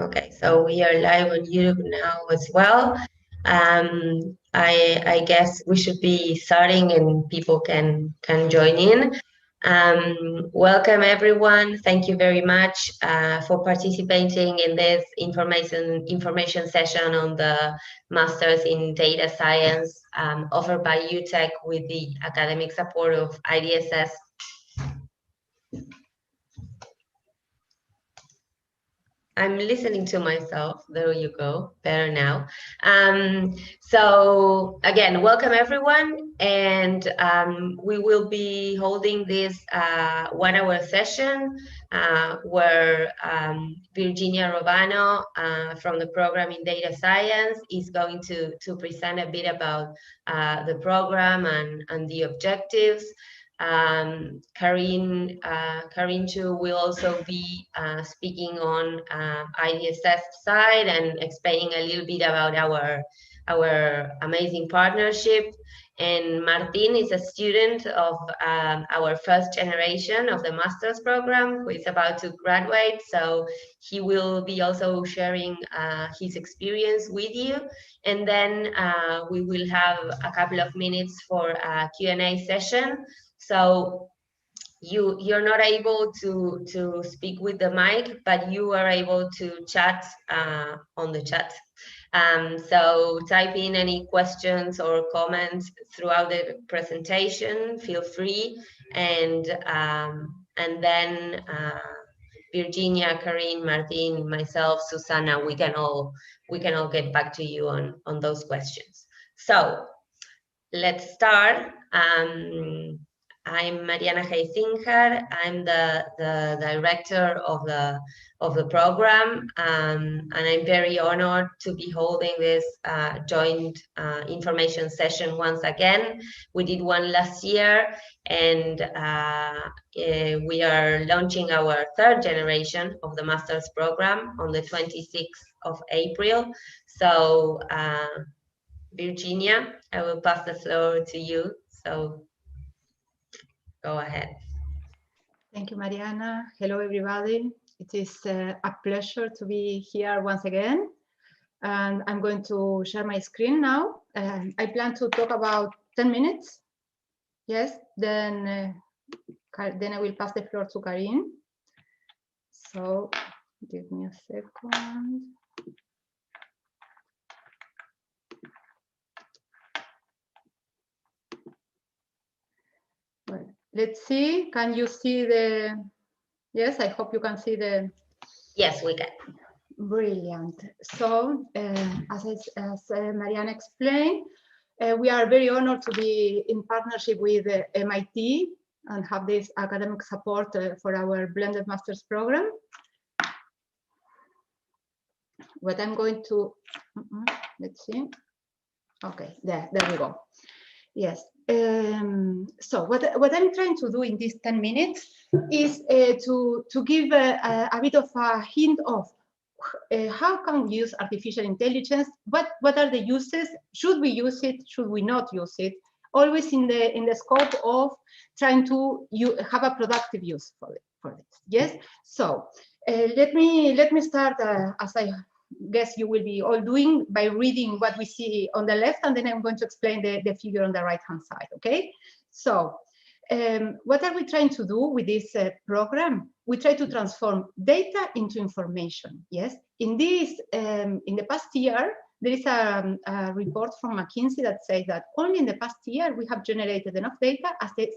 Okay, so we are live on YouTube now as well. I guess we should be starting and people can join in. Welcome everyone. Thank you very much for participating in this information session on the Masters in Data Science offered by UTEC with the academic support of IDSS. I'm listening to myself. There you go. Better now. So again, welcome everyone. And we will be holding this 1 hour session where Virginia Robano from the program in data science is going to present a bit about the program and the objectives. Karin Chu will also be speaking on IDSS side and explaining a little bit about our amazing partnership. And Martin is a student of our first generation of the master's program who is about to graduate. So he will be also sharing his experience with you. And then we will have a couple of minutes for a Q&A session. So you're not able to speak with the mic, but you are able to chat on the chat. So type in any questions or comments throughout the presentation. Feel free, and then Virginia, Karin, Martin, myself, Susana, we can all get back to you on those questions. So let's start. I'm Mariana Heisinjar. I'm the director of the program, and I'm very honored to be holding this joint information session once again. We did one last year, and we are launching our third generation of the master's program on the 26th of April. So Virginia, I will pass the floor to you. So go ahead. Thank you, Mariana. Hello, everybody. It is a pleasure to be here once again. And I'm going to share my screen now. I plan to talk about 10 minutes. Yes, then I will pass the floor to Karin. So give me a second. Well, let's see, can you see the, yes, I hope you can see the. Yes, we can. Brilliant. So as Mariana explained, we are very honored to be in partnership with MIT and have this academic support for our blended master's program. What I'm going to, let's see. Okay, there we go. Yes. So what I'm trying to do in these 10 minutes is to give a bit of a hint of how can we use artificial intelligence? What are the uses? Should we use it? Should we not use it? Always in the scope of trying to have a productive use for this. Yes. So let me start as I guess you will be all doing by reading what we see on the left, and then I'm going to explain the figure on the right hand side. Okay. So what are we trying to do with this program? We try to transform data into information. Yes. In this, in the past year, there is a report from McKinsey that says that only in the past year we have generated enough data as the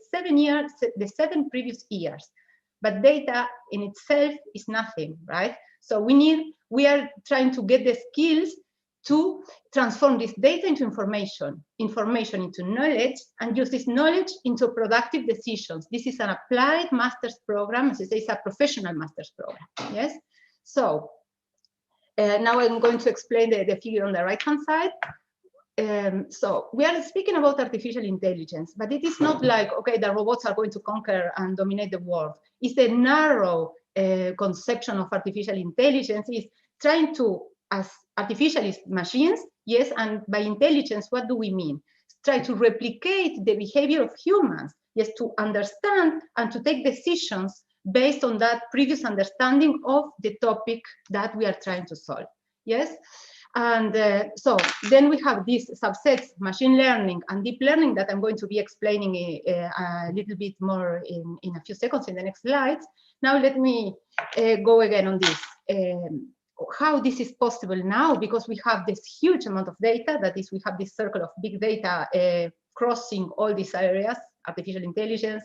7 previous years. But data in itself is nothing, right? So we are trying to get the skills to transform this data into information into knowledge, and use this knowledge into productive decisions. This is an applied master's program, as I say, it's a professional master's program, yes? So now I'm going to explain the figure on the right-hand side. So we are speaking about artificial intelligence, but it is not like, okay, the robots are going to conquer and dominate the world. It's a narrow conception of artificial intelligence, is trying to, as artificial machines, yes, and by intelligence, what do we mean? Try to replicate the behavior of humans, yes, to understand and to take decisions based on that previous understanding of the topic that we are trying to solve. Yes. And so then we have these subsets, machine learning and deep learning, that I'm going to be explaining a little bit more in a few seconds in the next slides. Now let me go again on this. How this is possible now, because we have this huge amount of data, that is, we have this circle of big data crossing all these areas, artificial intelligence,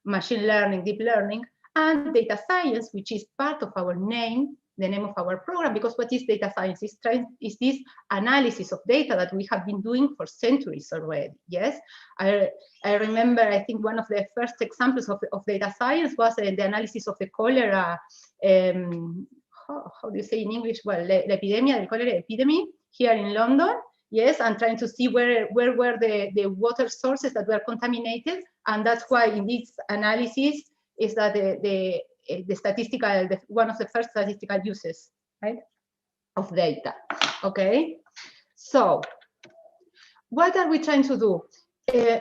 machine learning, deep learning, and data science, which is part of our name, the name of our program, because what is data science? Is this analysis of data that we have been doing for centuries already. Yes, I remember, I think one of the first examples of data science was the analysis of the cholera, how do you say in English? Well, the cholera epidemic here in London. Yes, and trying to see where were the water sources that were contaminated, and that's why in this analysis is that one of the first statistical uses, right, of data. Okay, so what are we trying to do?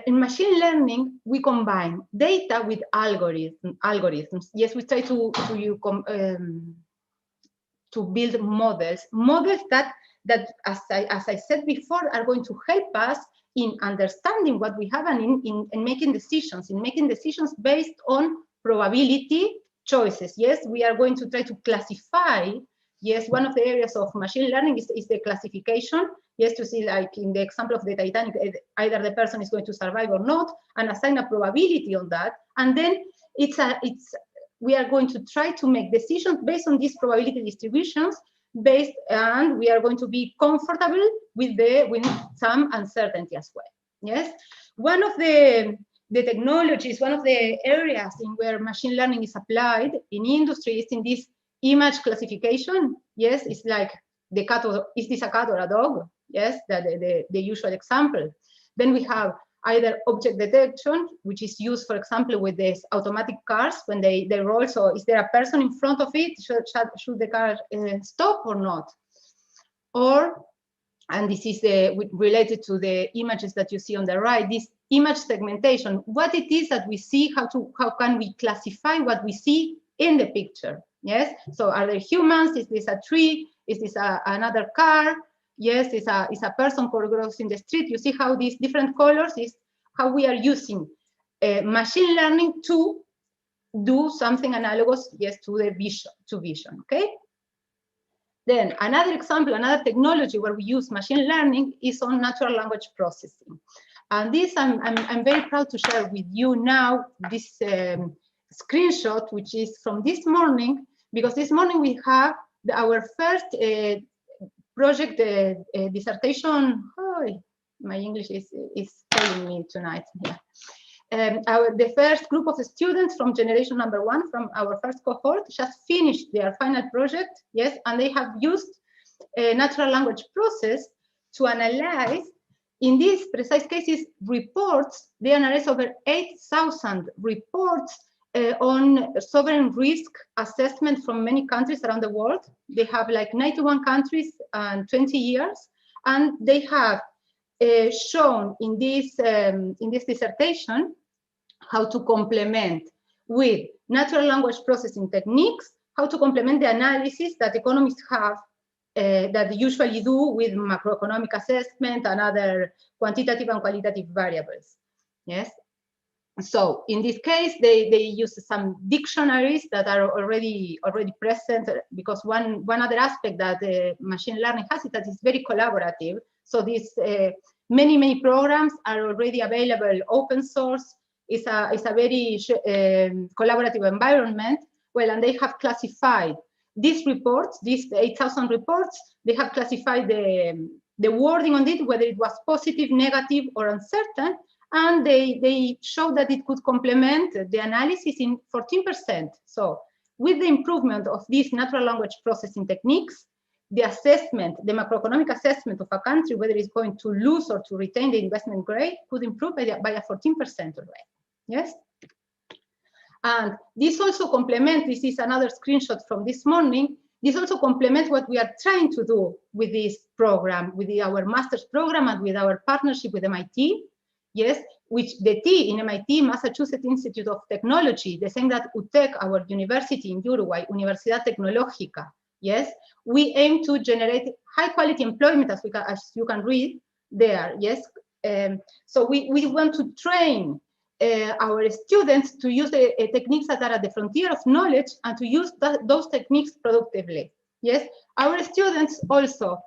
In machine learning, we combine data with algorithms. Yes, we try to build models that as I said before, are going to help us in understanding what we have and in making decisions based on probability choices. Yes, we are going to try to classify. Yes, one of the areas of machine learning is the classification. Yes, to see, like in the example of the Titanic, either the person is going to survive or not, and assign a probability on that. And then we are going to try to make decisions based on these probability distributions, and we are going to be comfortable with some uncertainty as well. Yes, one of the technologies, one of the areas in where machine learning is applied in industry is in this image classification. Yes, it's like the cat, is this a cat or a dog? Yes, the usual example. Then we have either object detection, which is used, for example, with these automatic cars when they roll. So is there a person in front of it? Should the car stop or not? And this is related to the images that you see on the right, this image segmentation, what it is that we see, how can we classify what we see in the picture? Yes, so are there humans? Is this a tree? Is this another car? Yes, it's a person crossing the street. You see how these different colors is how we are using machine learning to do something analogous, yes, to the vision, okay? Then another example, another technology where we use machine learning is on natural language processing. And this I'm very proud to share with you now this screenshot, which is from this morning, because this morning we have our first project dissertation. Oh, my English is failing me tonight. Yeah. The first group of students from generation number 1 from our first cohort just finished their final project. Yes, and they have used natural language process to analyze, in these precise cases, reports. They analyze over 8,000 reports on sovereign risk assessment from many countries around the world. They have like 91 countries and 20 years, and they have shown in this dissertation how to complement with natural language processing techniques, how to complement the analysis that economists have that they usually do with macroeconomic assessment and other quantitative and qualitative variables. Yes. So in this case, they use some dictionaries that are already present, because one other aspect that machine learning has is that it's very collaborative. So these many programs are already available, open source. It's a very collaborative environment. Well, and they have classified these reports, these 8,000 reports. They have classified the wording on it, whether it was positive, negative, or uncertain. And they showed that it could complement the analysis in 14%. So with the improvement of these natural language processing techniques, the assessment, the macroeconomic assessment of a country, whether it's going to lose or to retain the investment grade, could improve by a 14% already. Yes? And this also complements, this is another screenshot from this morning, this also complements what we are trying to do with this program, with our master's program and with our partnership with MIT. Yes, which the T in MIT, Massachusetts Institute of Technology, the same that UTEC, our university in Uruguay, Universidad Tecnológica, yes, we aim to generate high quality employment, as you can read there, yes. So we want to train our students to use the techniques that are at the frontier of knowledge and to use those techniques productively. Yes, our students also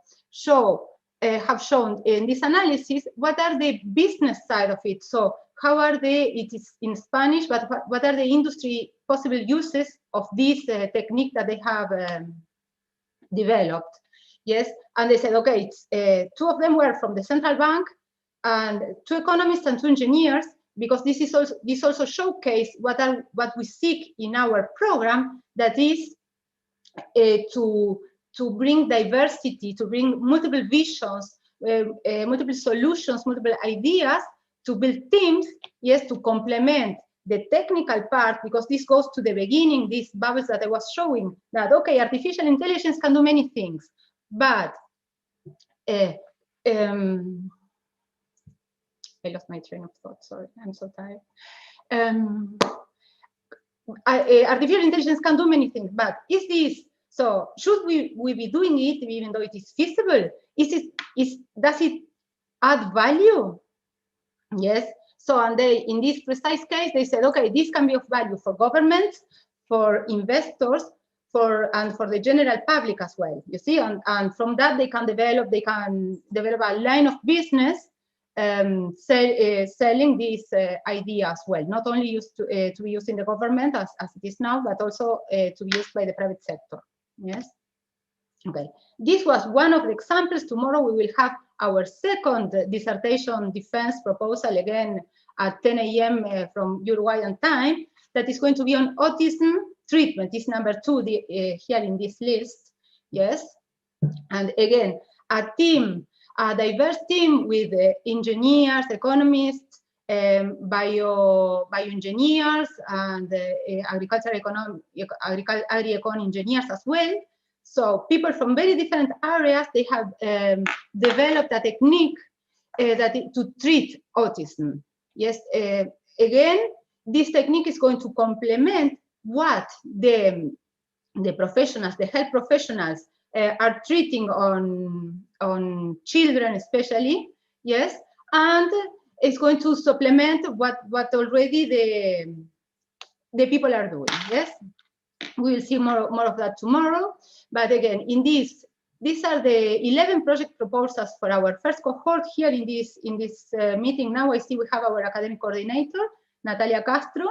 have shown in this analysis what are the business side of it. So how are it is in Spanish, but what are the industry possible uses of this technique that they have developed? Yes, and they said, okay, two of them were from the central bank, and 2 economists and 2 engineers, because this also showcase what we seek in our program, that is to bring diversity, to bring multiple visions, multiple solutions, multiple ideas, to build teams, yes, to complement the technical part, because this goes to the beginning, these bubbles that I was showing, that, okay, artificial intelligence can do many things, but I lost my train of thought, sorry, I'm so tired. Artificial intelligence can do many things, but so should we be doing it even though it is feasible? Does it add value? Yes. So, and in this precise case, they said, okay, this can be of value for governments, for investors, and for the general public as well. You see, and from that they can develop a line of business selling this idea as well, not only used to be used in the government as it is now, but also to be used by the private sector. Yes. Okay. This was one of the examples. Tomorrow we will have our second dissertation defense proposal, again at 10 a.m. From Uruguayan time, that is going to be on autism treatment. Is number 2 here in this list. Yes. And again, a diverse team with engineers, economists, bioengineers, and agri-econ engineers as well. So people from very different areas, they have developed a technique to treat autism. Yes, again, this technique is going to complement what the professionals, the health professionals, are treating on children especially, yes, and it's going to supplement what already the people are doing, yes. We will see more of that tomorrow, but again, in these are the 11 project proposals for our first cohort here in this meeting. Now I see we have our academic coordinator, Natalia Castro.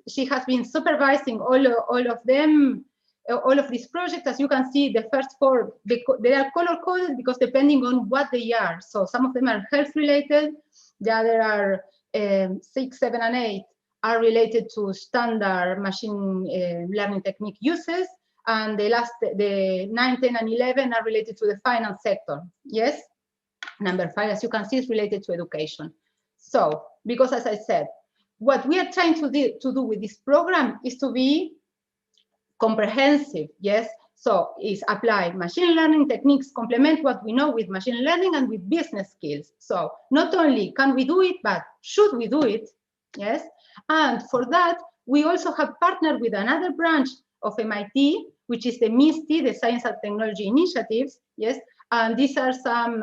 She has been supervising all of them, all of these projects. As you can see, the first 4, they are color-coded because depending on what they are. So some of them are health-related, the other are 6, 7, and 8 are related to standard machine learning technique uses, and the 9, 10, and 11 are related to the finance sector. Yes, number 5, as you can see, is related to education. So, because as I said, what we are trying to do with this program is to be comprehensive, yes? So is apply machine learning techniques, complement what we know with machine learning and with business skills. So not only can we do it, but should we do it, yes? And for that, we also have partnered with another branch of MIT, which is the MISTI, the Science and Technology Initiatives, yes? And these are some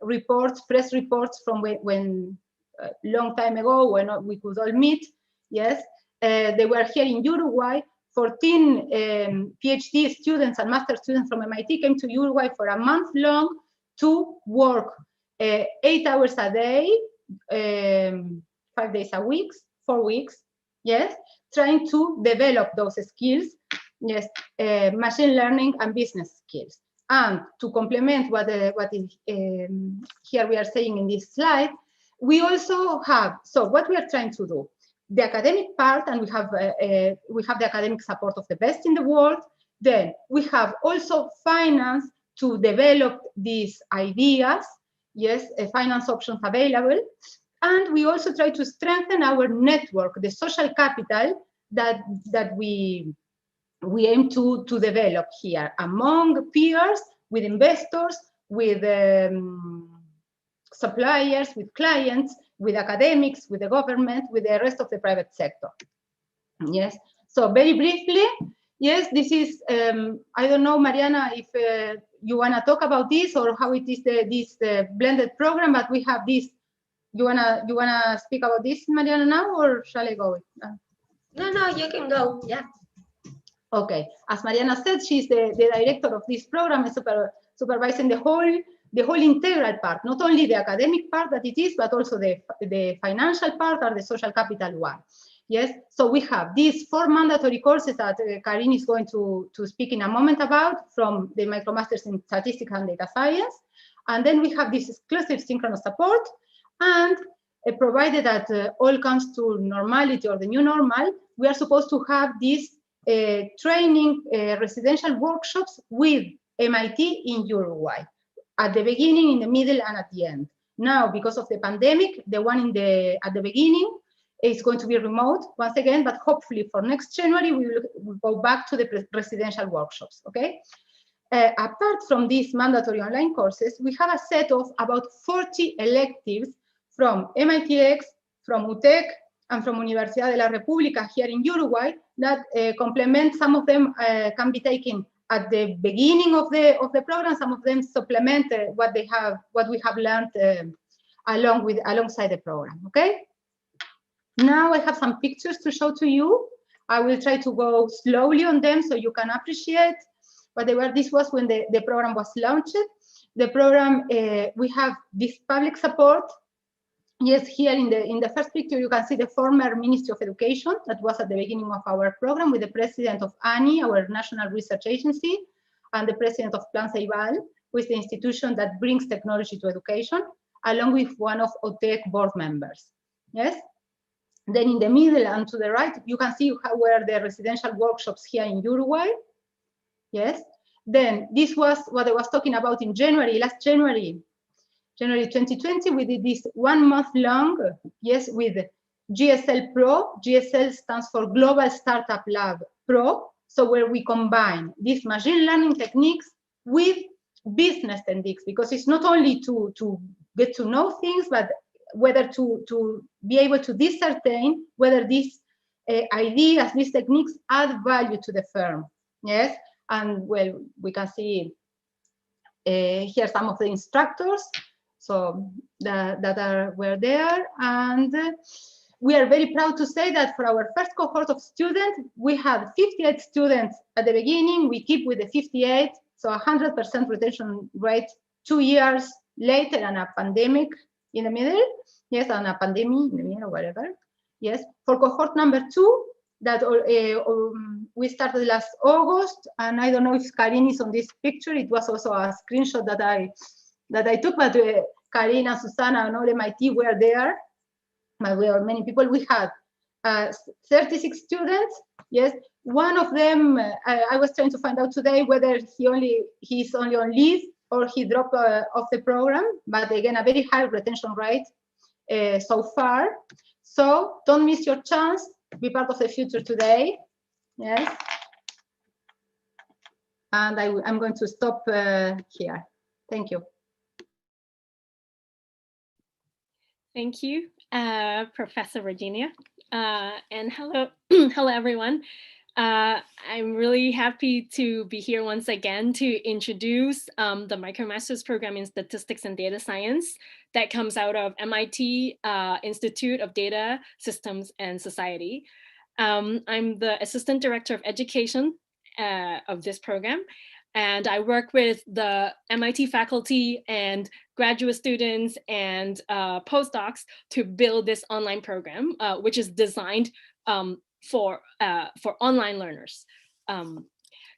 reports, press reports from when long time ago when we could all meet, yes? They were here in Uruguay. 14 PhD students and master students from MIT came to Uruguay for a month long to work 8 hours a day, 5 days a week, 4 weeks, yes, trying to develop those skills, yes, machine learning and business skills. And to complement what is here we are saying in this slide, we also have, so what we are trying to do, the academic part, and we have the academic support of the best in the world. Then we have also finance to develop these ideas, yes, finance options available. And we also try to strengthen our network, the social capital that we aim to develop here among peers, with investors, with suppliers, with clients, with academics, with the government, with the rest of the private sector. Yes, so very briefly, yes, this is, I don't know, Mariana, if you want to talk about this or how it is this blended program, but we have this. You wanna speak about this, Mariana, now, or shall I go? No, you can go, yeah. Okay, as Mariana said, she's the director of this program and supervising the whole integral part, not only the academic part that it is, but also the financial part or the social capital one. Yes, so we have these 4 mandatory courses that Karin is going to speak in a moment about, from the MicroMasters in Statistics and Data Science. And then we have this exclusive synchronous support, and provided that all comes to normality or the new normal, we are supposed to have these training residential workshops with MIT in Uruguay, at the beginning, in the middle, and at the end. Now, because of the pandemic, the one at the beginning is going to be remote once again, but hopefully for next January, we will go back to the residential workshops, okay? Apart from these mandatory online courses, we have a set of about 40 electives from MITx, from UTEC, and from Universidad de la República here in Uruguay that complement. Some of them can be taken at the beginning of the program. Some of them supplement what we have learned alongside the program. Okay. Now I have some pictures to show to you. I will try to go slowly on them so you can appreciate what they were. This was when the program was launched. The program, we have this public support. Yes, here in the first picture, you can see the former Ministry of Education that was at the beginning of our program, with the president of ANI, our National Research Agency, and the president of Plan Ceibal, who is the institution that brings technology to education, along with one of UTEC board members. Yes. Then in the middle and to the right, you can see how were the residential workshops here in Uruguay. Yes. Then this was what I was talking about in January, last January 2020, we did this 1 month long, yes, with GSL Pro. GSL stands for Global Startup Lab Pro. So where we combine these machine learning techniques with business techniques, because it's not only to get to know things, but whether to be able to discern whether these ideas, these techniques add value to the firm. Yes, and well, we can see here some of the instructors. So that were there, and we are very proud to say that for our first cohort of students, we had 58 students at the beginning. We keep with the 58, so 100% retention rate 2 years later, and a pandemic in the middle. Yes, and a pandemic in the middle, or whatever. Yes, for cohort number 2, that we started last August, and I don't know if Karin is on this picture. It was also a screenshot that I took, but Karina, Susana, and all MIT were there. But we were many people. We had 36 students. Yes, one of them, I was trying to find out today whether he's only on leave or he dropped off the program. But again, a very high retention rate so far. So don't miss your chance. Be part of the future today. Yes. And I'm going to stop here. Thank you. Thank you, Professor Virginia. And hello, hello everyone. I'm really happy to be here once again to introduce the MicroMasters program in Statistics and Data Science that comes out of MIT Institute of Data Systems and Society. I'm the Assistant Director of Education of this program, and I work with the MIT faculty and graduate students and postdocs to build this online program, which is designed for online learners.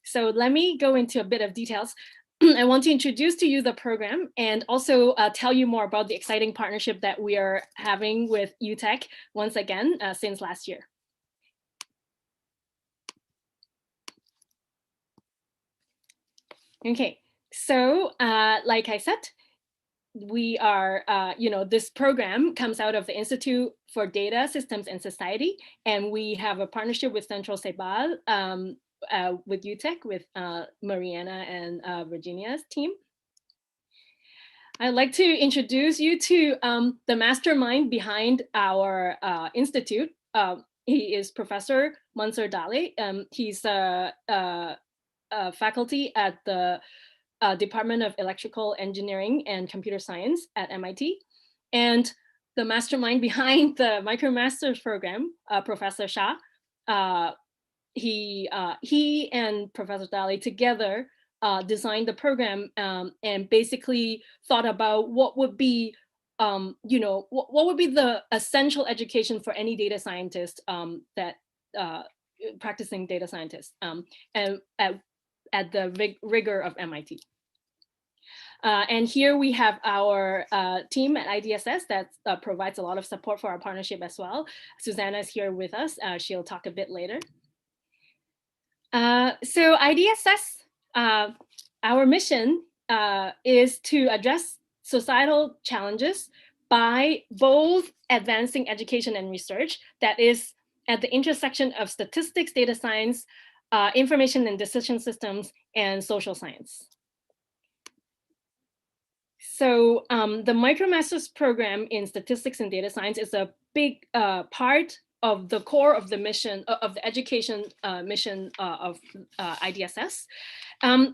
So let me go into a bit of details. I want to introduce to you the program and also tell you more about the exciting partnership that we are having with UTEC once again since last year. Okay, so like I said, we are, this program comes out of the Institute for Data Systems and Society, and we have a partnership with Central Ceibal, with UTEC, with Mariana and Virginia's team. I'd like to introduce you to the mastermind behind our institute. He is Professor Mansoor Dali. He's a faculty at the Department of Electrical Engineering and Computer Science at MIT. And the mastermind behind the MicroMasters program, Professor Shah, he and Professor Dali together designed the program and basically thought about what would be, what would be the essential education for any data scientist that practicing data scientist and at the rigor of MIT. And here we have our team at IDSS that provides a lot of support for our partnership as well. Susanna is here with us. She'll talk a bit later. So IDSS, our mission is to address societal challenges by both advancing education and research that is at the intersection of statistics, data science, information and decision systems, and social science. So the MicroMasters program in statistics and data science is a big part of the core of the mission of the education mission of IDSS.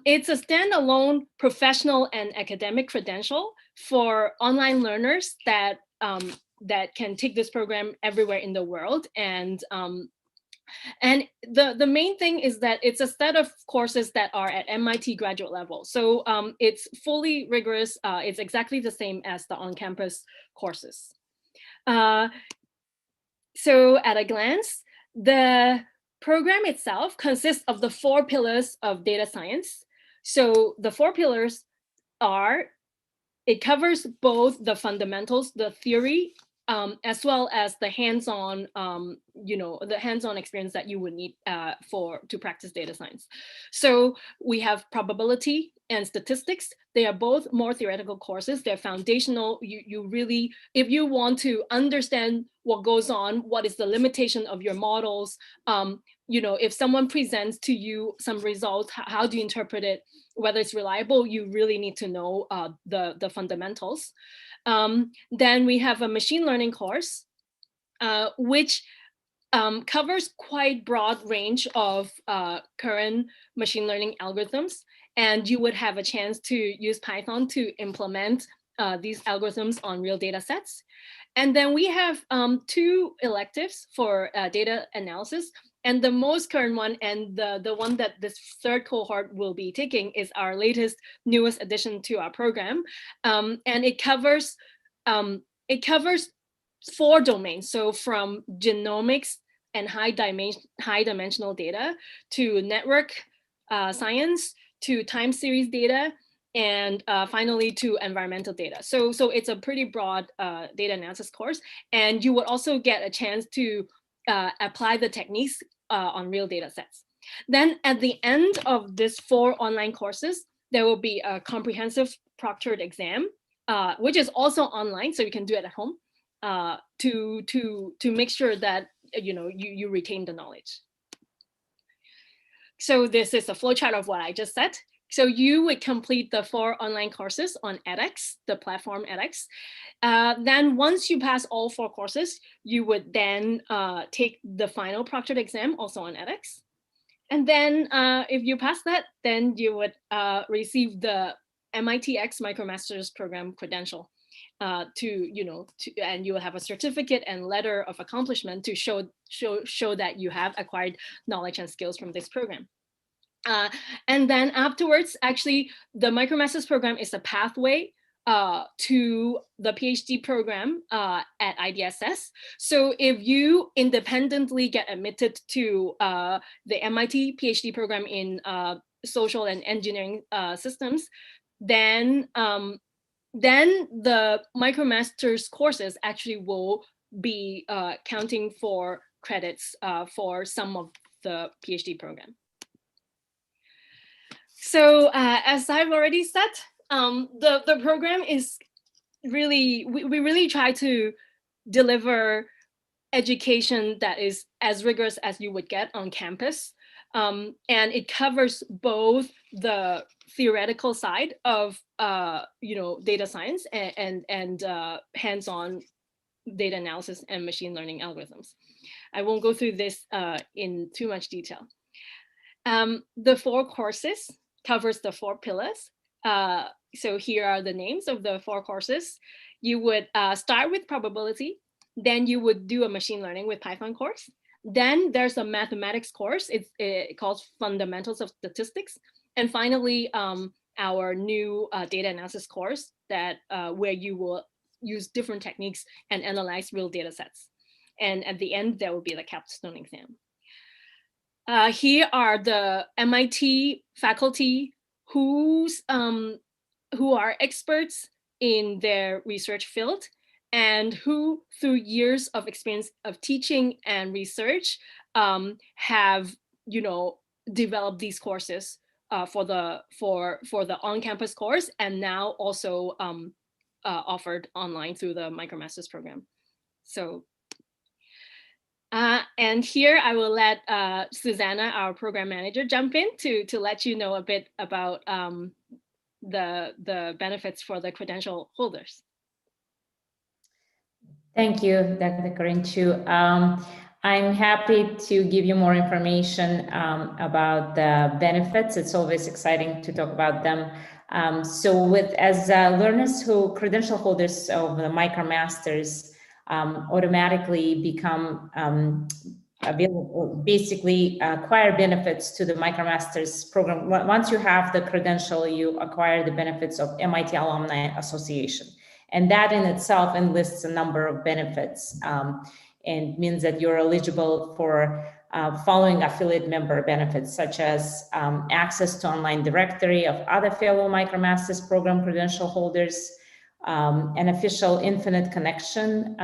It's a standalone professional and academic credential for online learners that that can take this program everywhere in the world. And the main thing is that it's a set of courses that are at MIT graduate level. So it's fully rigorous. It's exactly the same as the on-campus courses. So at a glance, the program itself consists of the 4 pillars of data science. So the 4 pillars are, it covers both the fundamentals, the theory, as well as the hands-on, the hands-on experience that you would need to practice data science. So we have probability and statistics. They are both more theoretical courses. They're foundational. You really, if you want to understand what goes on, what is the limitation of your models, if someone presents to you some results, how do you interpret it? Whether it's reliable, you really need to know the fundamentals. Then we have a machine learning course, which covers quite broad range of current machine learning algorithms. And you would have a chance to use Python to implement these algorithms on real data sets. And then we have 2 electives for data analysis. And the most current one, and the one that this 3rd cohort will be taking, is our newest addition to our program. And it covers 4 domains. So from genomics and high dimensional data to network science to time series data, and finally to environmental data. So it's a pretty broad data analysis course. And you would also get a chance to apply the techniques on real data sets. Then at the end of this 4 online courses, there will be a comprehensive proctored exam, which is also online, so you can do it at home to make sure that you retain the knowledge. So this is a flowchart of what I just said. So you would complete the 4 online courses on edX, the platform edX. Then once you pass all 4 courses, you would then take the final proctored exam also on edX. And then if you pass that, then you would receive the MITx MicroMasters program credential and you will have a certificate and letter of accomplishment to show that you have acquired knowledge and skills from this program. And then afterwards, actually, the MicroMasters program is a pathway to the PhD program at IDSS. So if you independently get admitted to the MIT PhD program in social and engineering systems, then the MicroMasters courses actually will be counting for credits for some of the PhD program. So as I've already said, the program is really, we really try to deliver education that is as rigorous as you would get on campus. And it covers both the theoretical side of data science and hands-on data analysis and machine learning algorithms. I won't go through this in too much detail. The 4 courses covers the 4 pillars. So here are the names of the 4 courses. You would start with probability, then you would do a machine learning with Python course. Then there's a mathematics course. It calls Fundamentals of Statistics. And finally, our new data analysis course that where you will use different techniques and analyze real data sets. And at the end, there will be the capstone exam. Here are the MIT faculty who are experts in their research field and who, through years of experience of teaching and research, have developed these courses for the on-campus course, and now also offered online through the MicroMasters program. So. And here I will let Susanna, our program manager, jump in to let you know a bit about the benefits for the credential holders. Thank you, Dr. Credential. I'm happy to give you more information about the benefits. It's always exciting to talk about them. So as learners who credential holders of the MicroMasters automatically become available, basically acquire benefits to the MicroMasters program. Once you have the credential, you acquire the benefits of MIT Alumni Association. And that in itself enlists a number of benefits and means that you're eligible for following affiliate member benefits, such as access to online directory of other fellow MicroMasters program credential holders, an official Infinite Connection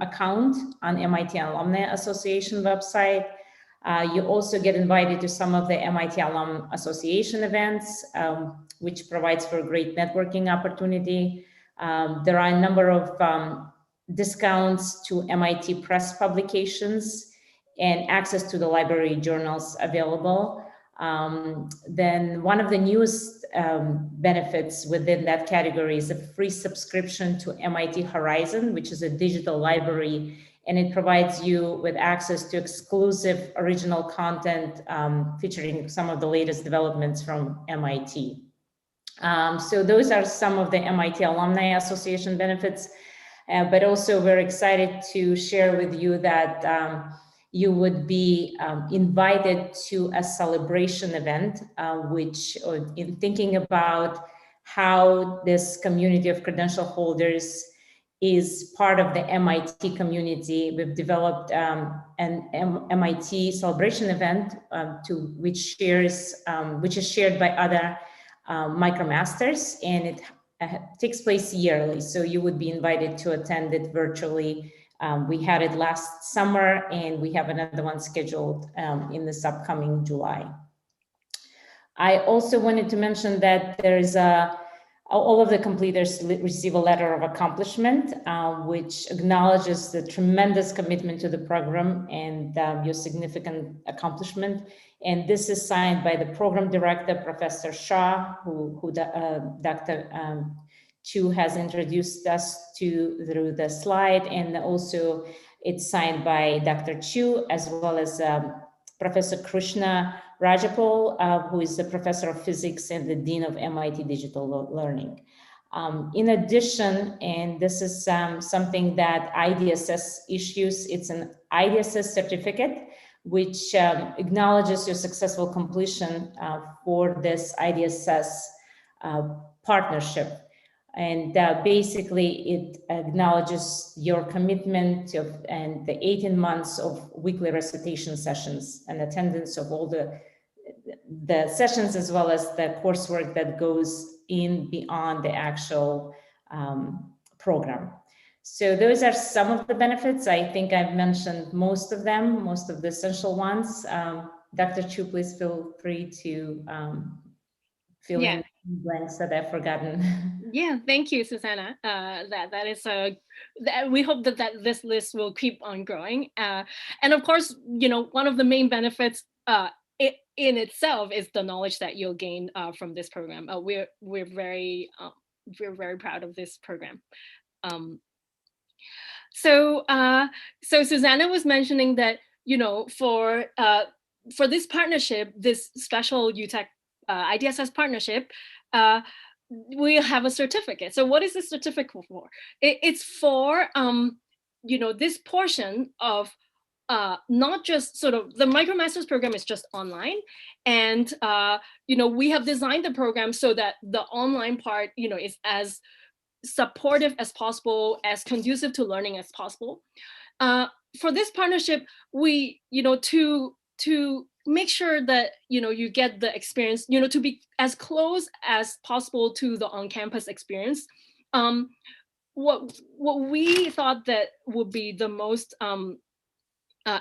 account on MIT Alumni Association website. You also get invited to some of the MIT Alum Association events, which provides for a great networking opportunity. There are a number of discounts to MIT press publications and access to the library journals available. Then one of the newest benefits within that category is a free subscription to MIT Horizon, which is a digital library, and it provides you with access to exclusive original content featuring some of the latest developments from MIT. So those are some of the MIT Alumni Association benefits, but also we're excited to share with you that you would be invited to a celebration event, which in thinking about how this community of credential holders is part of the MIT community. We've developed an MIT celebration event which is shared by other MicroMasters, and it takes place yearly. So you would be invited to attend it virtually. We had it last summer, and we have another one scheduled in this upcoming July. I also wanted to mention that there's all of the completers receive a letter of accomplishment, which acknowledges the tremendous commitment to the program and your significant accomplishment. And this is signed by the program director, Professor Shah, who Dr. Chu has introduced us to through the slide. And also it's signed by Dr. Chu, as well as Professor Krishna Rajapal, who is the professor of physics and the dean of MIT Digital Learning. In addition, and this is something that IDSS issues, it's an IDSS certificate, which acknowledges your successful completion for this IDSS partnership. And basically it acknowledges your commitment and the 18 months of weekly recitation sessions and attendance of all the sessions, as well as the coursework that goes in beyond the actual program. So those are some of the benefits. I think I've mentioned most of them, most of the essential ones. Dr. Chu, please feel free to fill in blanks that I've forgotten. Yeah, thank you, Susanna. That is we hope that this list will keep on growing. And of course, one of the main benefits in itself is the knowledge that you'll gain from this program. We're very proud of this program. So Susanna was mentioning that, you know, for this partnership, this special UTEC IDSS partnership, we have a certificate. So what is the certificate for? It's for you know, this portion of not just sort of the MicroMasters program is just online, and you know, we have designed the program so that the online part, you know, is as supportive as possible, as conducive to learning as possible. For this partnership, we, you know, to make sure that, you know, you get the experience, you know, to be as close as possible to the on-campus experience. What we thought that would be the most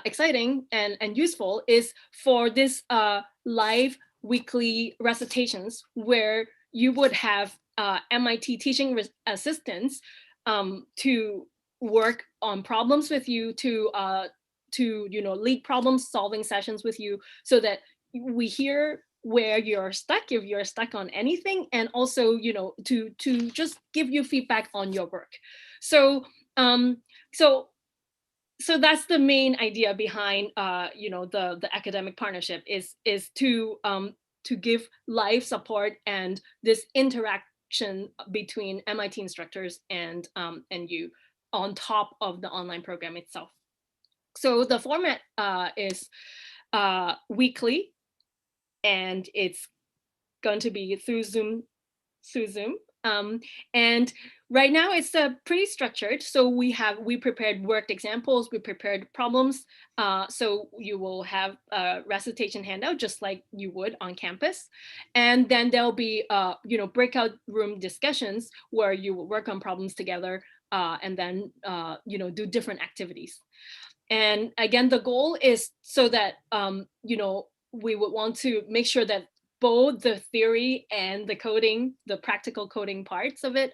exciting and useful is for this live weekly recitations, where you would have MIT teaching assistants to work on problems with you, to you know, lead problem solving sessions with you, so that we hear where you're stuck, if you're stuck on anything, and also, you know, to just give you feedback on your work. So so that's the main idea behind you know, the academic partnership is to give live support and this interaction between MIT instructors and you, on top of the online program itself. So the format is weekly, and it's going to be through Zoom. And right now it's pretty structured. So we prepared worked examples, we prepared problems. So you will have a recitation handout just like you would on campus. And then there'll be you know, breakout room discussions where you will work on problems together and then you know, do different activities. And again, the goal is so that you know, we would want to make sure that both the theory and the coding, the practical coding parts of it,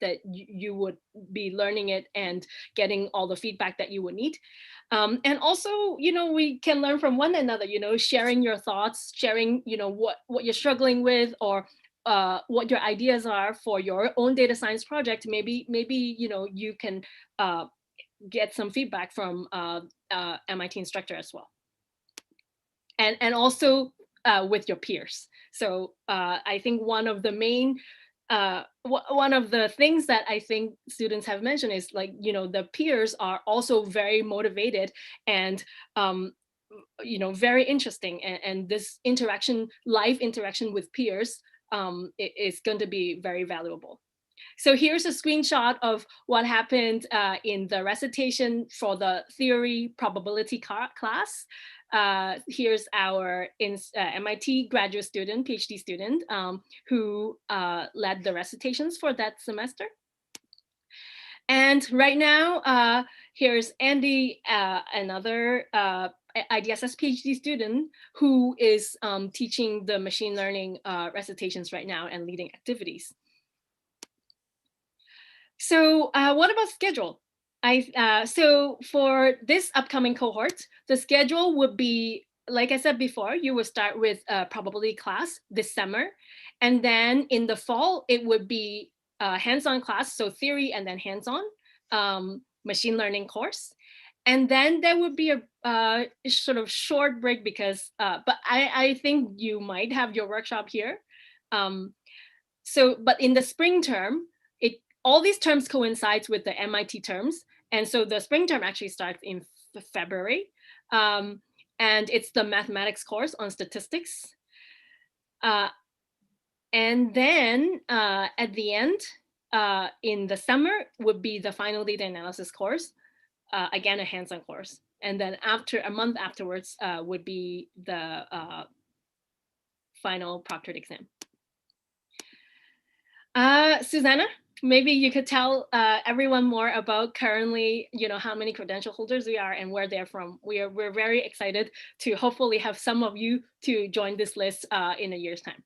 that you would be learning it and getting all the feedback that you would need. And also, you know, we can learn from one another, you know, sharing your thoughts, sharing, you know, what you're struggling with, or what your ideas are for your own data science project. Maybe, you know, you can get some feedback from MIT instructor as well. And also with your peers. So I think one of the main, one of the things that I think students have mentioned is, like, you know, the peers are also very motivated and you know, very interesting. And this interaction, live interaction with peers is going to be very valuable. So here's a screenshot of what happened in the recitation for the theory probability class. Here's our MIT graduate student, PhD student, who led the recitations for that semester. And right now, here's Andy, another IDSS PhD student who is teaching the machine learning recitations right now and leading activities. So what about schedule? So for this upcoming cohort, the schedule would be, like I said before, you would start with a probability class this summer. And then in the fall, it would be a hands-on class, so theory and then hands-on machine learning course. And then there would be a sort of short break because, but I think you might have your workshop here. But in the spring term, all these terms coincides with the MIT terms. And so the spring term actually starts in February. And it's the mathematics course on statistics. And then at the end, in the summer would be the final data analysis course, again, a hands-on course. And then after a month afterwards would be the final proctored exam. Susanna, maybe you could tell everyone more about currently, you know, how many credential holders we are and where they're from. We're very excited to hopefully have some of you to join this list in a year's time.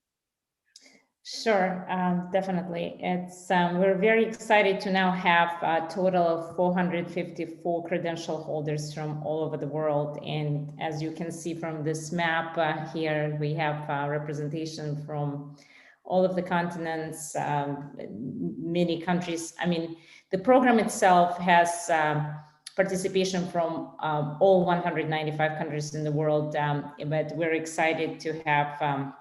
Sure, definitely. It's we're very excited to now have a total of 454 credential holders from all over the world. And as you can see from this map here, we have representation from all of the continents, many countries. I mean, the program itself has participation from all 195 countries in the world, but we're excited to have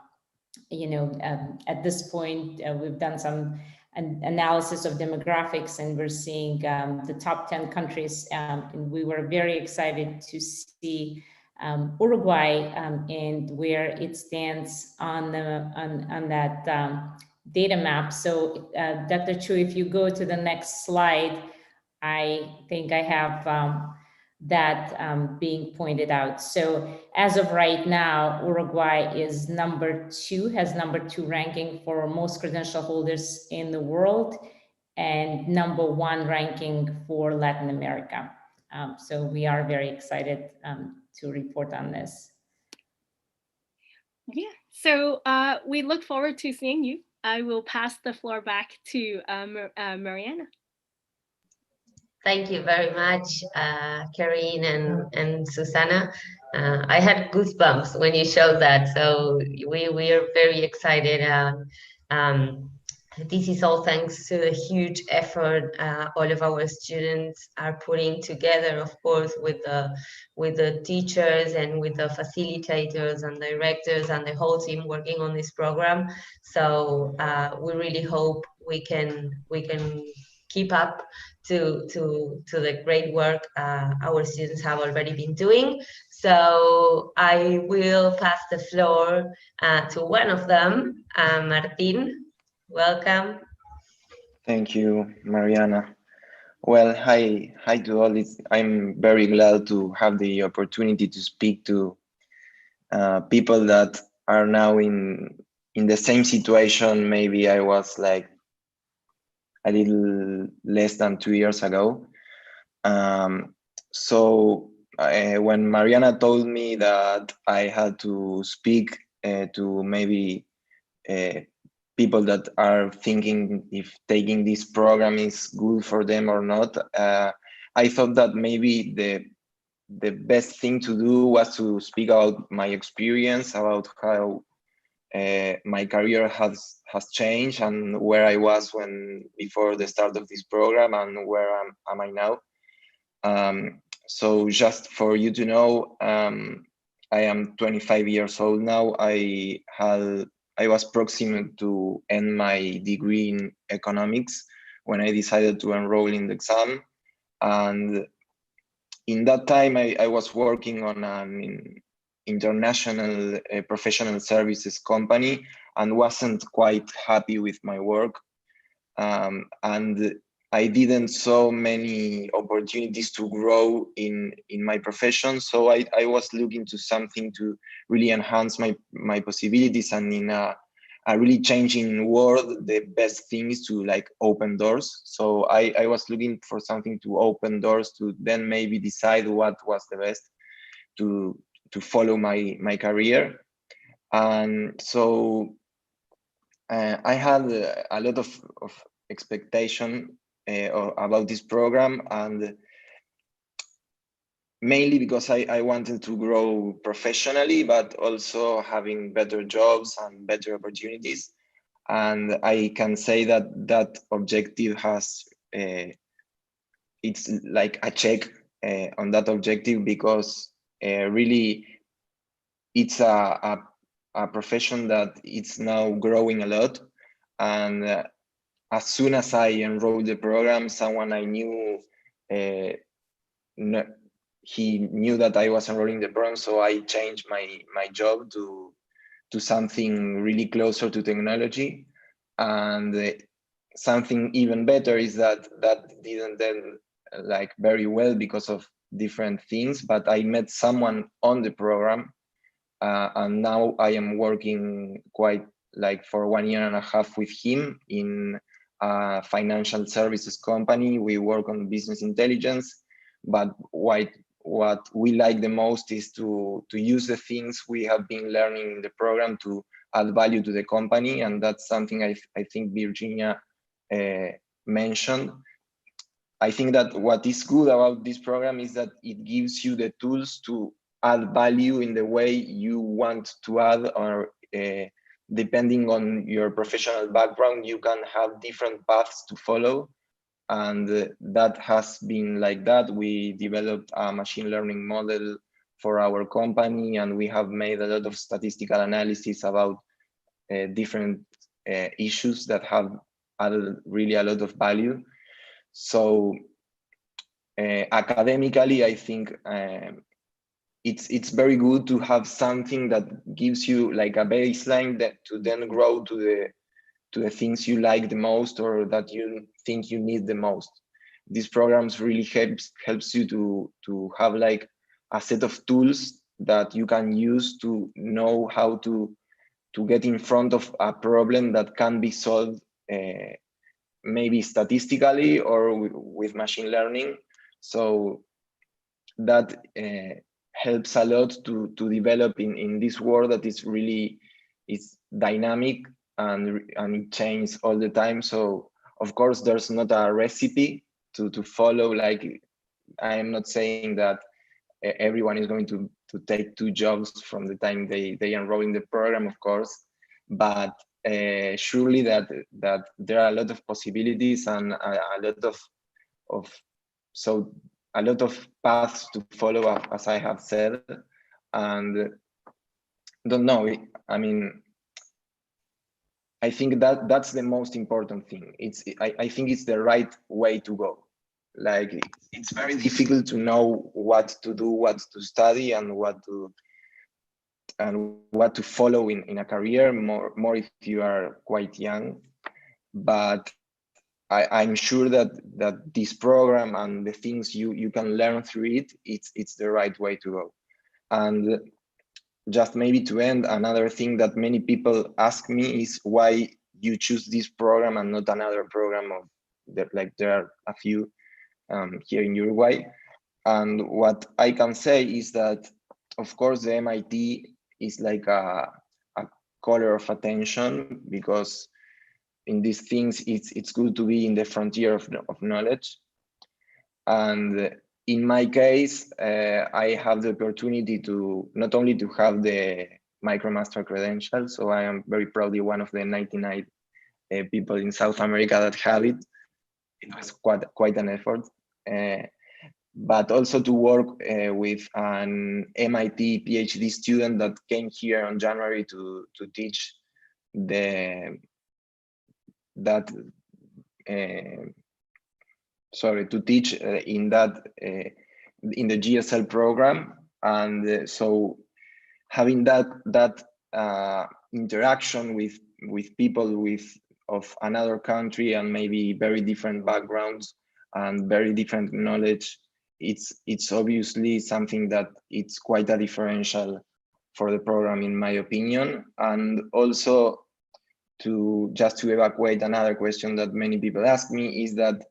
at this point, we've done some analysis of demographics, and we're seeing the top 10 countries. And we were very excited to see Uruguay and where it stands on that data map. So, Dr. Chu, if you go to the next slide, I think I have that being pointed out. So as of right now, Uruguay is has number two ranking for most credential holders in the world, and number one ranking for Latin America. So we are very excited to report on this. Yeah, so we look forward to seeing you. I will pass the floor back to Mariana. Thank you very much, Karine and Susanna. I had goosebumps when you showed that, so we are very excited. This is all thanks to the huge effort all of our students are putting together, of course, with the teachers and with the facilitators and directors and the whole team working on this program. So we really hope we can keep up to the great work our students have already been doing. So I will pass the floor to one of them, Martin. Welcome. Thank you, Mariana. Well, hi to all. I'm very glad to have the opportunity to speak to people that are now in the same situation. Maybe I was like a little less than 2 years ago. So when Mariana told me that I had to speak to maybe people that are thinking if taking this program is good for them or not, I thought that maybe the best thing to do was to speak about my experience, about how my career has changed and where I was before the start of this program and where am I now. So just for you to know, I am 25 years old now. I was proximate to end my degree in economics when I decided to enroll in the exam. And in that time, I was working on an international professional services company and wasn't quite happy with my work. And I didn't saw many opportunities to grow in my profession. So I was looking to something to really enhance my possibilities. And in a really changing world, the best thing is to like open doors. So I was looking for something to open doors to then maybe decide what was the best to follow my career. And so I had a lot of expectation about this program, and mainly because I wanted to grow professionally, but also having better jobs and better opportunities. And I can say that objective has, it's like a check on that objective, because really it's a profession that it's now growing a lot. And as soon as I enrolled the program, someone I knew, he knew that I was enrolling the program, so I changed my job to something really closer to technology. And something even better is that didn't then like very well because of different things, but I met someone on the program, and now I am working quite like for 1.5 years with him in a financial services company. We work on business intelligence, but what we like the most is to use the things we have been learning in the program to add value to the company, and that's something I think Virginia mentioned. I think that what is good about this program is that it gives you the tools to add value in the way you want to add, or depending on your professional background, you can have different paths to follow. And that has been like that. We developed a machine learning model for our company, and we have made a lot of statistical analysis about different issues that have added really a lot of value. So academically, I think it's very good to have something that gives you like a baseline that to then grow to the things you like the most or that you think you need the most. These programs really helps you to have like a set of tools that you can use to know how to get in front of a problem that can be solved maybe statistically or with machine learning. So that helps a lot to develop in this world that is really dynamic and it changes all the time. So of course there's not a recipe to follow. Like, I am not saying that everyone is going to take 2 jobs from the time they enroll in the program, of course, but surely that there are a lot of possibilities and a lot of paths to follow, as I have said. And don't know, I mean, I think that's the most important thing. I think it's the right way to go. Like, it's very difficult to know what to do, what to study, and what to follow in a career, more if you are quite young. But I'm sure that this program and the things you can learn through it's the right way to go. And just maybe to end, another thing that many people ask me is why you choose this program and not another program of that. Like, there are a few here in Uruguay. And what I can say is that, of course, the MIT is like a color of attention, because in these things, it's good to be in the frontier of knowledge. And in my case, I have the opportunity to not only to have the MicroMaster credential, so I am very proudly one of the 99 people in South America that have it. It was quite an effort, but also to work with an MIT PhD student that came here in January to teach to teach in the GSL program. And so having that interaction with people of another country and maybe very different backgrounds and very different knowledge, it's obviously something that it's quite a differential for the program, in my opinion. And also, to evacuate another question that many people ask me, is that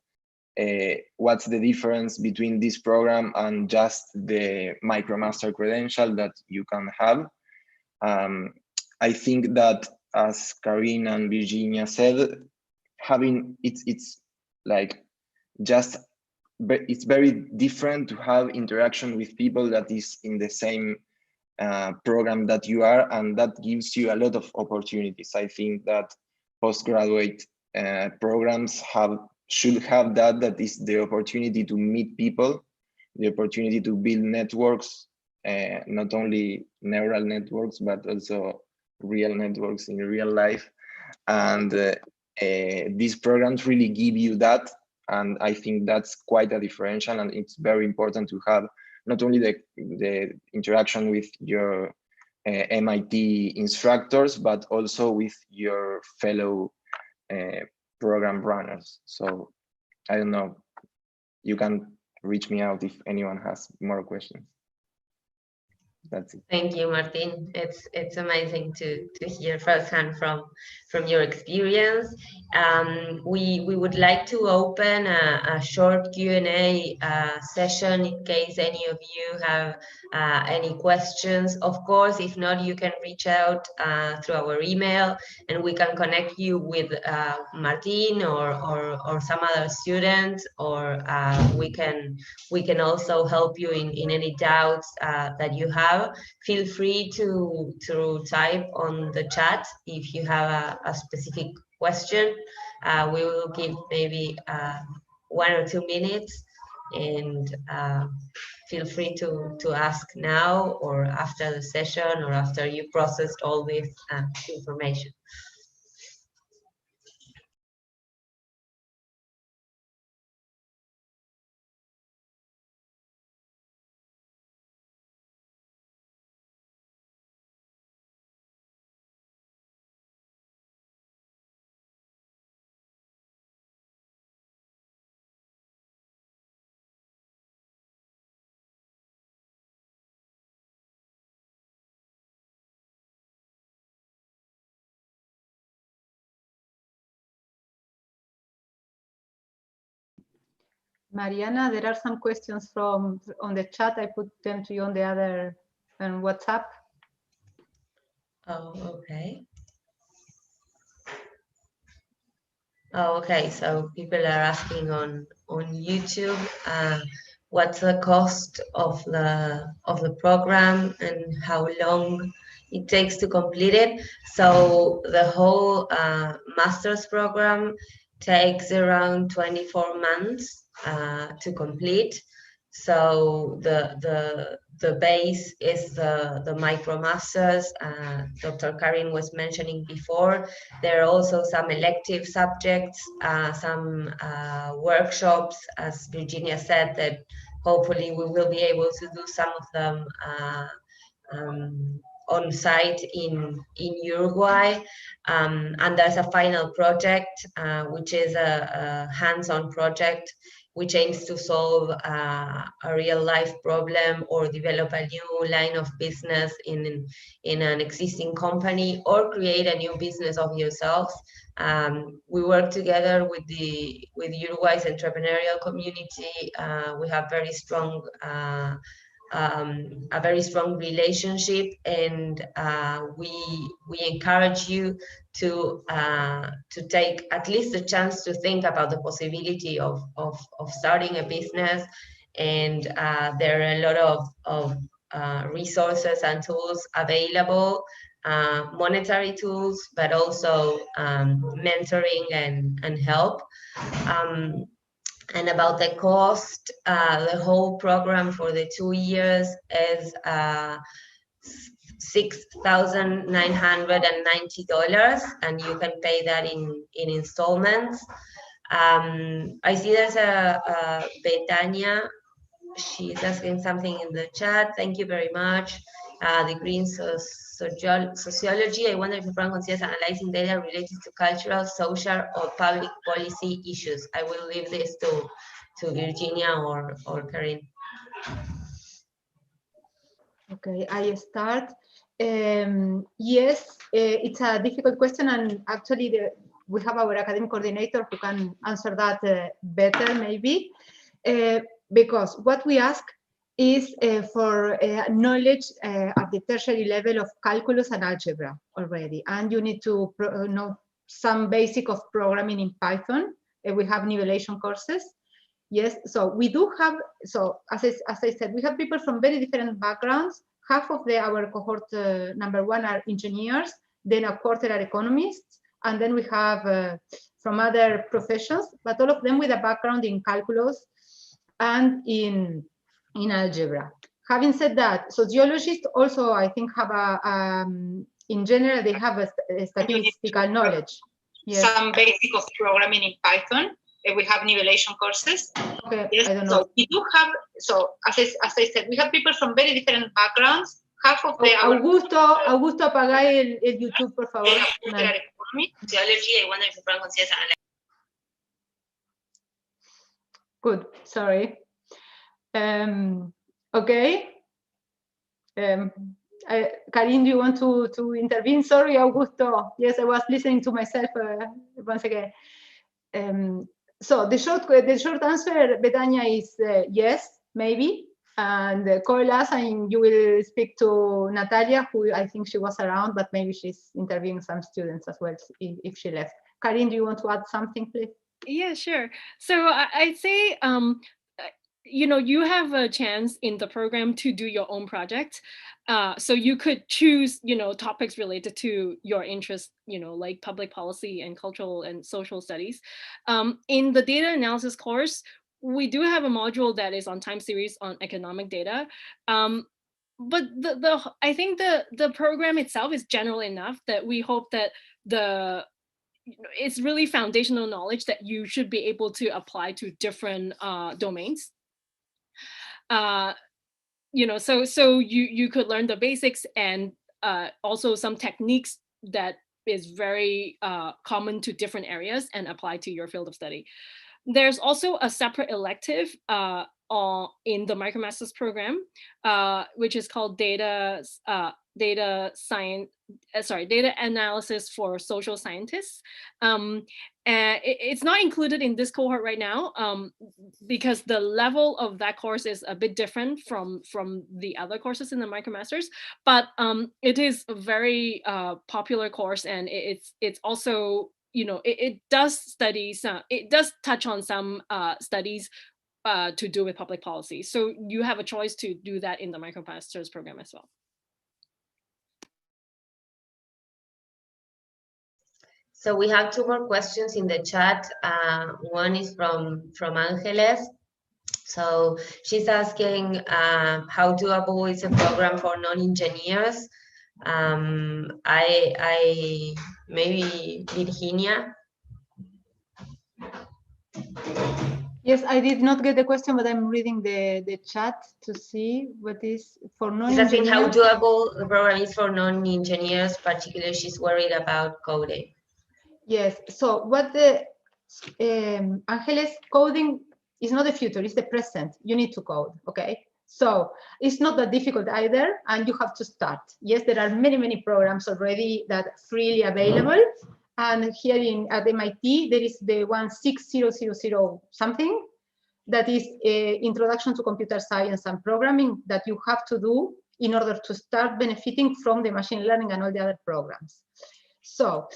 what's the difference between this program and just the MicroMaster credential that you can have? I think that, as Karine and Virginia said, having it's like just, it's very different to have interaction with people that is in the same program that you are, and that gives you a lot of opportunities. I think that postgraduate programs should have that is the opportunity to meet people, the opportunity to build networks, not only neural networks, but also real networks in real life. And these programs really give you that. And I think that's quite a differential, and it's very important to have not only the interaction with your MIT instructors, but also with your fellow program runners. So I don't know, you can reach me out if anyone has more questions. That's it. Thank you, Martin. It's amazing to hear firsthand from your experience. We would like to open a short Q&A session in case any of you have any questions. Of course, if not, you can reach out through our email, and we can connect you with Martin or some other students, or we can also help you in any doubts that you have. Feel free to type on the chat if you have a specific question. We will give maybe 1 or 2 minutes, and feel free to ask now or after the session or after you processed all this information. Mariana, there are some questions on the chat. I put them to you on the other on WhatsApp. Oh, okay. Oh, okay. So people are asking on YouTube, what's the cost of the program and how long it takes to complete it. So the whole master's program takes around 24 months to complete. So the base is the MicroMasters Dr. Karin was mentioning before. There are also some elective subjects, some workshops, as Virginia said, that hopefully we will be able to do some of them on site in Uruguay. And there's a final project, which is a hands-on project, which aims to solve a real life problem or develop a new line of business in an existing company, or create a new business of yourselves. We work together with Uruguay's entrepreneurial community. We have a very strong relationship, and we encourage you to take at least a chance to think about the possibility of starting a business. And there are a lot of resources and tools available, monetary tools, but also mentoring and help. And about the cost, the whole program for the 2 years is $6,990, and you can pay that in installments. I see there's a Betania. She's asking something in the chat. Thank you very much. Degree in sociology. I wonder if the program considers analyzing data related to cultural, social, or public policy issues. I will leave this to Virginia or Karin. Okay, I start. Yes, it's a difficult question, and actually we have our academic coordinator who can answer that better, maybe, because what we ask is for knowledge at the tertiary level of calculus and algebra already, and you need to know some basic of programming in Python. We have nivellation courses. Yes, so we do have, so as I said, we have people from very different backgrounds. Half of our cohort number 1 are engineers, then a quarter are economists, and then we have from other professions, but all of them with a background in calculus and in algebra. Having said that, sociologists also, I think, have in general, they have a statistical knowledge. Yes. Some basic of programming in Python. We have nivellation courses. Okay, yes. I don't know. So we do have, so as I said, we have people from very different backgrounds. Half of the Augusto, apaga el YouTube, por favor. Sociology, I wonder if the program considers analyzing. Good, sorry. Okay. Karin, do you want to intervene? Sorry, Augusto. Yes, I was listening to myself once again. So the short answer, Betania, is yes, maybe. And call us and you will speak to Natalia, who I think she was around, but maybe she's interviewing some students as well if she left. Karin, do you want to add something, please? Yeah, sure. So I'd say, you have a chance in the program to do your own project. So you could choose, topics related to your interest, like public policy and cultural and social studies. In the data analysis course, we do have a module that is on time series on economic data. But I think the program itself is general enough that we hope that it's really foundational knowledge that you should be able to apply to different domains. So you could learn the basics and also some techniques that is very common to different areas and apply to your field of study. There's also a separate elective in the MicroMasters program, which is called data analysis for social scientists. It's not included in this cohort right now because the level of that course is a bit different from the other courses in the MicroMasters, but it is a very popular course, and it's also, it does touch on some studies to do with public policy. So you have a choice to do that in the MicroMasters program as well. So we have two more questions in the chat. One is from Angeles. So she's asking how doable is a program for non-engineers? Maybe Virginia. Yes, I did not get the question, but I'm reading the chat to see what is for non-engineers. How doable the program is for non-engineers, particularly she's worried about coding. Yes, so what the Angeles, coding is not the future, it's the present. You need to code, okay? So it's not that difficult either, and you have to start. Yes, there are many programs already that are freely available. And here at MIT, there is the 16000 something that is Introduction to Computer Science and Programming that you have to do in order to start benefiting from the machine learning and all the other programs. So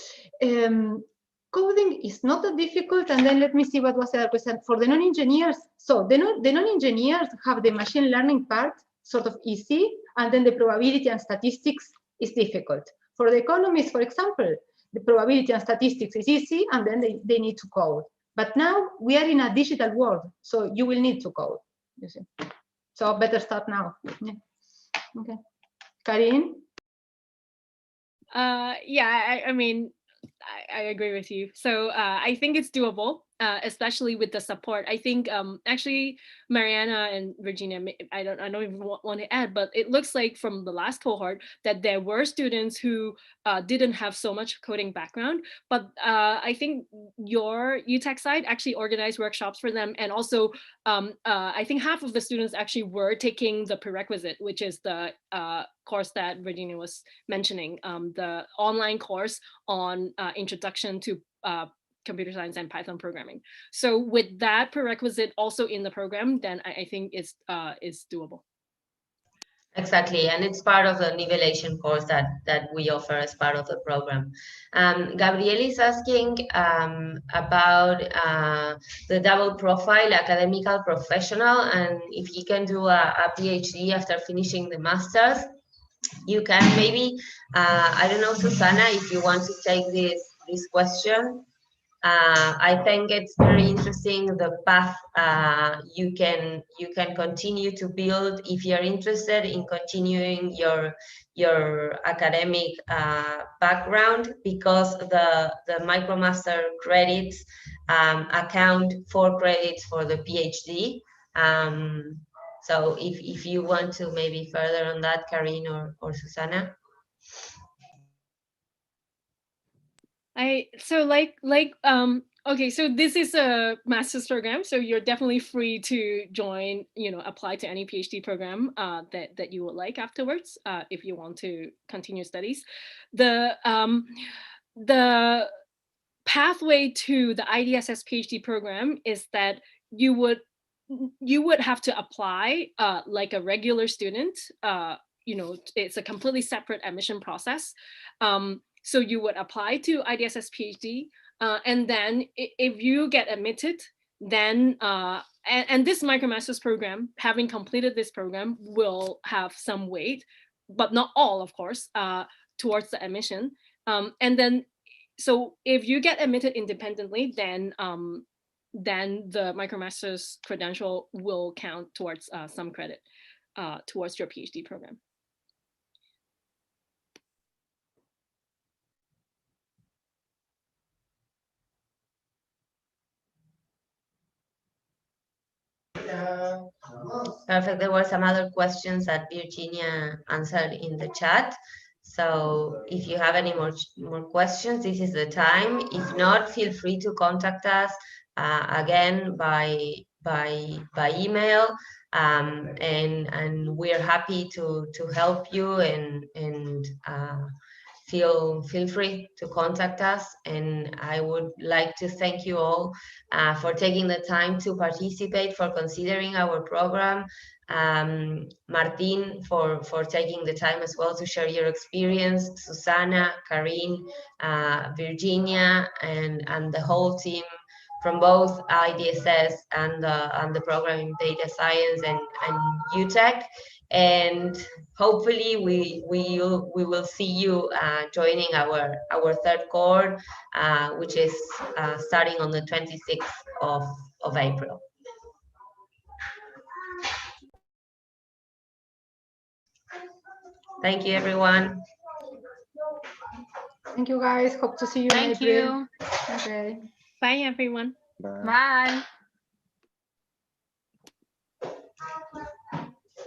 coding is not that difficult. And then let me see what was the other question. For the non-engineers, so the non-engineers have the machine learning part sort of easy, and then the probability and statistics is difficult. For the economists, for example, the probability and statistics is easy, and then they need to code. But now we are in a digital world, so you will need to code, you see. So better start now. Yeah. Okay. Karin? Yeah, I mean, I agree with you. So I think it's doable, especially with the support. I think actually Mariana and Virginia, I don't even want to add, but it looks like from the last cohort that there were students who didn't have so much coding background, but I think your UTEC side actually organized workshops for them. And also I think half of the students actually were taking the prerequisite, which is the course that Virginia was mentioning, the online course on introduction to computer science and Python programming. So with that prerequisite also in the program, then I think it's doable. Exactly, and it's part of the nivellation course that we offer as part of the program. Gabriel is asking about the double profile, academical professional, and if you can do a PhD after finishing the master's. You can maybe, I don't know, Susana, if you want to take this question. I think it's very interesting the path you can continue to build if you're interested in continuing your academic background, because the MicroMaster credits account 4 credits for the PhD. So if you want to maybe further on that, Karin or Susana. So like Okay, so this is a master's program, so you're definitely free to join, apply to any PhD program that you would like afterwards, if you want to continue studies. The pathway to the IDSS PhD program is that you would have to apply like a regular student. It's a completely separate admission process. So you would apply to IDSS PhD. And then if you get admitted, then and this MicroMasters program, having completed this program, will have some weight, but not all, of course, towards the admission. And then, so if you get admitted independently, then the MicroMasters credential will count towards some credit towards your PhD program. Perfect. There were some other questions that Virginia answered in the chat. So if you have any more questions, this is the time. If not, feel free to contact us again by email, and we're happy to help you, and feel free to contact us. And I would like to thank you all for taking the time to participate, for considering our program. Martin, for taking the time as well to share your experience, Susana, Karine, Virginia, and the whole team from both IDSS and the program in data science and UTEC. And hopefully we will see you joining our third cohort, which is starting on the 26th of April. Thank you, everyone. Thank you, guys. Hope to see you in Thank April. you. Okay. Bye, everyone. Bye. Bye.